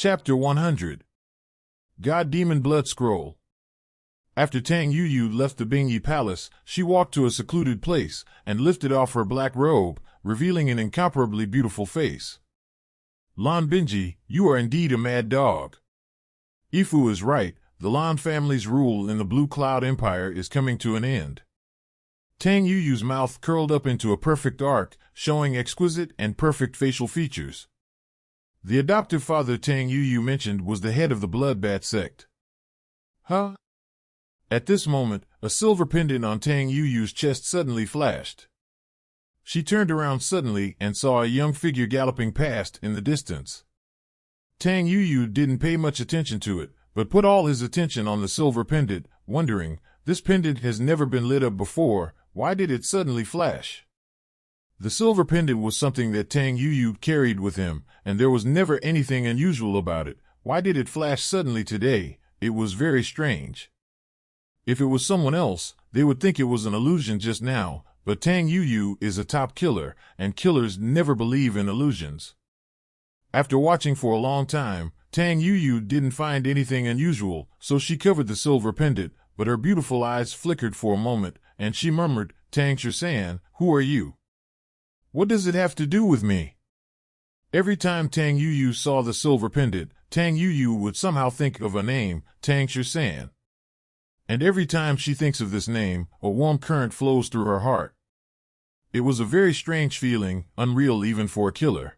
Chapter 100 God Demon Blood Scroll. After Tang Yuyu left the Bingyi Palace, she walked to a secluded place and lifted off her black robe, revealing an incomparably beautiful face. Lan Bingyi, you are indeed a mad dog. Ifu is right, the Lan family's rule in the Blue Cloud Empire is coming to an end. Tang Yuyu's mouth curled up into a perfect arc, showing exquisite and perfect facial features. The adoptive father Tang Yuyu mentioned was the head of the Bloodbat sect. Huh? At this moment, a silver pendant on Tang Yuyu's chest suddenly flashed. She turned around suddenly and saw a young figure galloping past in the distance. Tang Yuyu didn't pay much attention to it, but put all his attention on the silver pendant, wondering, this pendant has never been lit up before, why did it suddenly flash? The silver pendant was something that Tang Yuyu carried with him, and there was never anything unusual about it. Why did it flash suddenly today? It was very strange. If it was someone else, they would think it was an illusion just now, but Tang Yuyu is a top killer, and killers never believe in illusions. After watching for a long time, Tang Yuyu didn't find anything unusual, so she covered the silver pendant, but her beautiful eyes flickered for a moment, and she murmured, Tang Shisan, who are you? What does it have to do with me? Every time Tang Yuyu saw the silver pendant, Tang Yuyu would somehow think of a name, Tang Shisan. And every time she thinks of this name, a warm current flows through her heart. It was a very strange feeling, unreal even for a killer.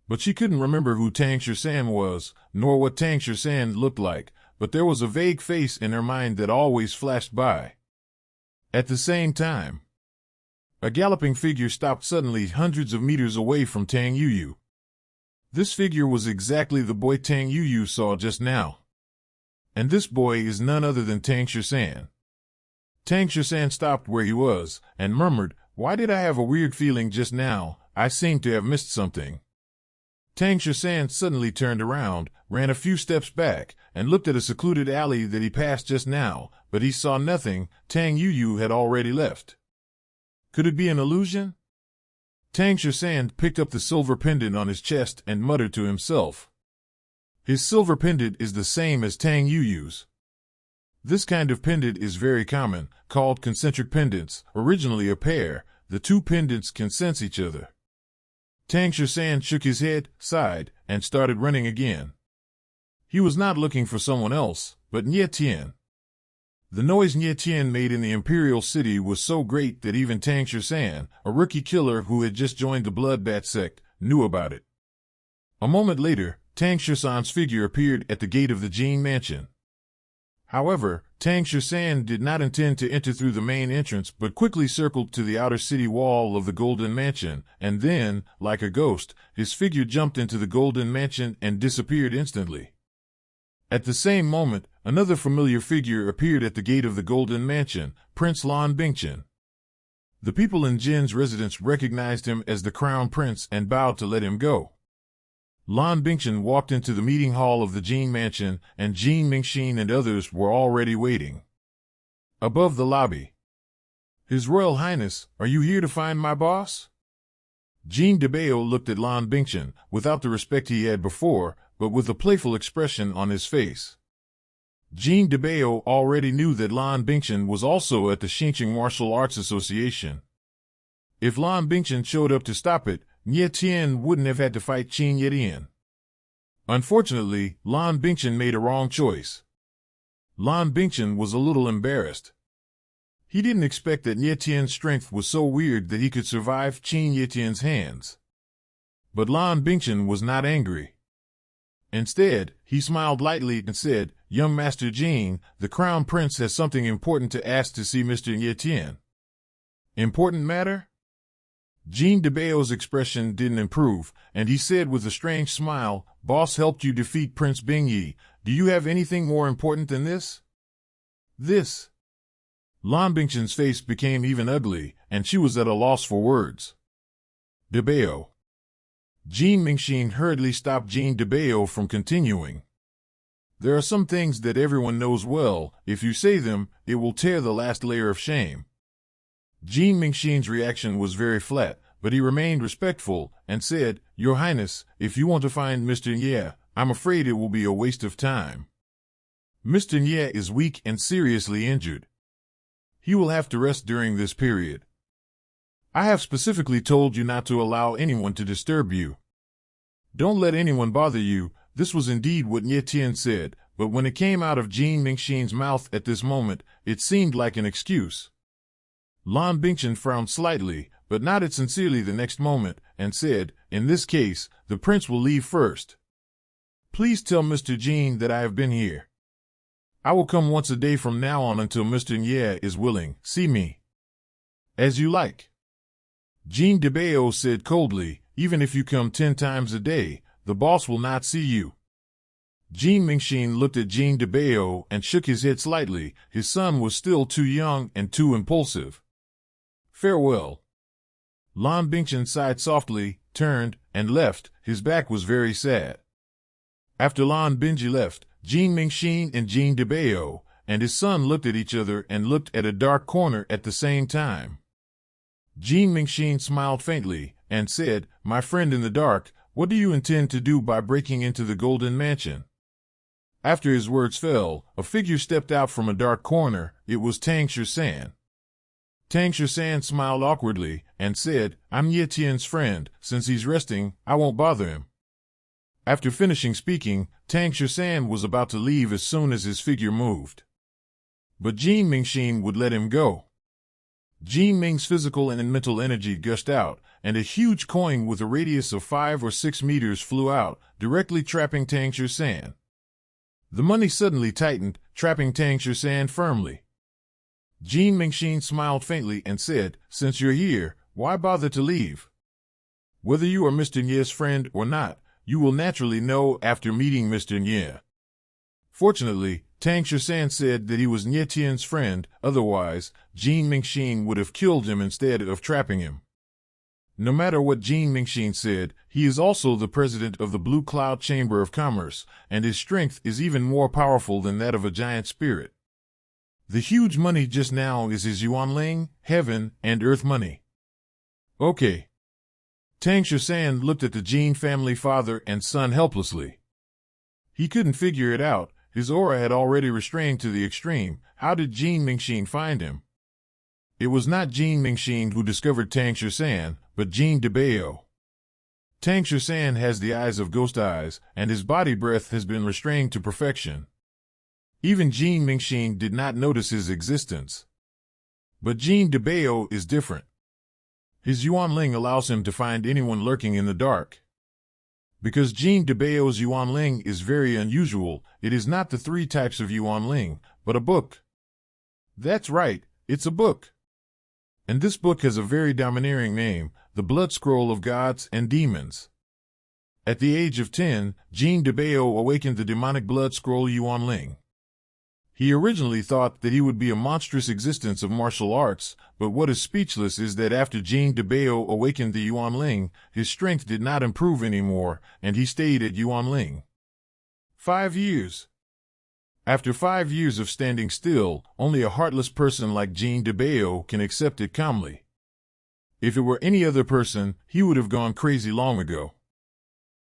But she couldn't remember who Tang Shisan was, nor what Tang Shisan looked like, but there was a vague face in her mind that always flashed by. At the same time, a galloping figure stopped suddenly hundreds of meters away from Tang Yuyu. This figure was exactly the boy Tang Yuyu saw just now. And this boy is none other than Tang Shisan. Tang Shisan stopped where he was, and murmured, why did I have a weird feeling just now? I seem to have missed something. Tang Shisan suddenly turned around, ran a few steps back, and looked at a secluded alley that he passed just now, but he saw nothing. Tang Yuyu had already left. Could it be an illusion? Tang Shisan picked up the silver pendant on his chest and muttered to himself. His silver pendant is the same as Tang Yuyu's. This kind of pendant is very common, called concentric pendants, originally a pair. The two pendants can sense each other. Tang Shisan shook his head, sighed, and started running again. He was not looking for someone else, but Nie Tian. The noise Nie Tian made in the Imperial City was so great that even Tang Shisan, a rookie killer who had just joined the Bloodbat sect, knew about it. A moment later, Tang Shisan's figure appeared at the gate of the Jin Mansion. However, Tang Shisan did not intend to enter through the main entrance but quickly circled to the outer city wall of the Golden Mansion, and then, like a ghost, his figure jumped into the Golden Mansion and disappeared instantly. At the same moment, another familiar figure appeared at the gate of the Golden Mansion, Prince Lan Bingchen. The people in Jin's residence recognized him as the Crown Prince and bowed to let him go. Lan Bingchen walked into the meeting hall of the Jin Mansion, and Jin Mingxin and others were already waiting. Above the lobby. His Royal Highness, are you here to find my boss? Jin Debao looked at Lan Bingchen, without the respect he had before, but with a playful expression on his face. Jin Debao already knew that Lan Bingchen was also at the Xingqing Martial Arts Association. If Lan Bingchen showed up to stop it, Nie Tian wouldn't have had to fight Qin Yetian. Unfortunately, Lan Bingchen made a wrong choice. Lan Bingchen was a little embarrassed. He didn't expect that Nie Tian's strength was so weird that he could survive Qin Yetian's hands. But Lan Bingchen was not angry. Instead, he smiled lightly and said, Young Master Jin, the Crown Prince has something important to ask to see Mr. Nie Tian. Important matter? Jin Debao's expression didn't improve, and he said with a strange smile, Boss helped you defeat Prince Bingyi. Do you have anything more important than this? This? Lan Bingchen's face became even ugly, and she was at a loss for words. Debao. Jin Mingxin hurriedly stopped Jin Debao from continuing. There are some things that everyone knows well. If you say them, it will tear the last layer of shame. Jin Mingxin's reaction was very flat, but he remained respectful and said, Your Highness, if you want to find Mr. Ye, I'm afraid it will be a waste of time. Mr. Nye is weak and seriously injured. He will have to rest during this period. I have specifically told you not to allow anyone to disturb you. Don't let anyone bother you. This was indeed what Nye Tian said, but when it came out of Jin Mingxin's mouth at this moment, it seemed like an excuse. Lan Bingchen frowned slightly, but nodded sincerely the next moment, and said, "In this case, the prince will leave first. Please tell Mr. Jin that I have been here. I will come once a day from now on until Mr. Nye is willing. See me." "As you like." Jin Debao said coldly, "Even if you come 10 times a day, the boss will not see you." Jin Mingxin looked at Jin Debao and shook his head slightly. His son was still too young and too impulsive. "Farewell." Lan Bingchen sighed softly, turned, and left. His back was very sad. After Lan Bingji left, Jin Mingxin and Jin Debao and his son looked at each other and looked at a dark corner at the same time. Jin Mingxin smiled faintly and said, "My friend in the dark, what do you intend to do by breaking into the Golden Mansion?" After his words fell, a figure stepped out from a dark corner. It was Tang Shisan. Tang Shisan smiled awkwardly and said, "I'm Nye Tian's friend. Since he's resting, I won't bother him." After finishing speaking, Tang Shisan was about to leave as soon as his figure moved. But Jin Mingxin would let him go. Jin Ming's physical and mental energy gushed out, and a huge coin with a radius of 5 or 6 meters flew out, directly trapping Tang Shisan. The money suddenly tightened, trapping Tang Shisan firmly. Jin Mingxin smiled faintly and said, "Since you're here, why bother to leave? Whether you are Mr. Nye's friend or not, you will naturally know after meeting Mr. Nye." Fortunately, Tang Shisan said that he was Nye Tian's friend, otherwise, Jin Mingxin would have killed him instead of trapping him. No matter what Jin Mingxin said, he is also the president of the Blue Cloud Chamber of Commerce, and his strength is even more powerful than that of a giant spirit. The huge money just now is his Yuanling, heaven, and earth money. Okay. Tang Shisan looked at the Jin family father and son helplessly. He couldn't figure it out. His aura had already restrained to the extreme. How did Jin Mingxin find him? It was not Jin Mingxin who discovered Tang Shisan, but Jin Debao. Tang Shisan has the eyes of ghost eyes, and his body breath has been restrained to perfection. Even Jin Mingxin did not notice his existence. But Jin Debao is different. His Yuanling allows him to find anyone lurking in the dark. Because Jin Debao's Yuanling is very unusual, it is not the 3 types of Yuanling, but a book. That's right, it's a book. And this book has a very domineering name, The Blood Scroll of Gods and Demons. At the age of 10, Jin Debao awakened the demonic blood scroll Yuanling. He originally thought that he would be a monstrous existence of martial arts, but what is speechless is that after Jin Debao awakened the Yuanling, his strength did not improve anymore, and he stayed at Yuanling. 5 years. After 5 years of standing still, only a heartless person like Jin Debao can accept it calmly. If it were any other person, he would have gone crazy long ago.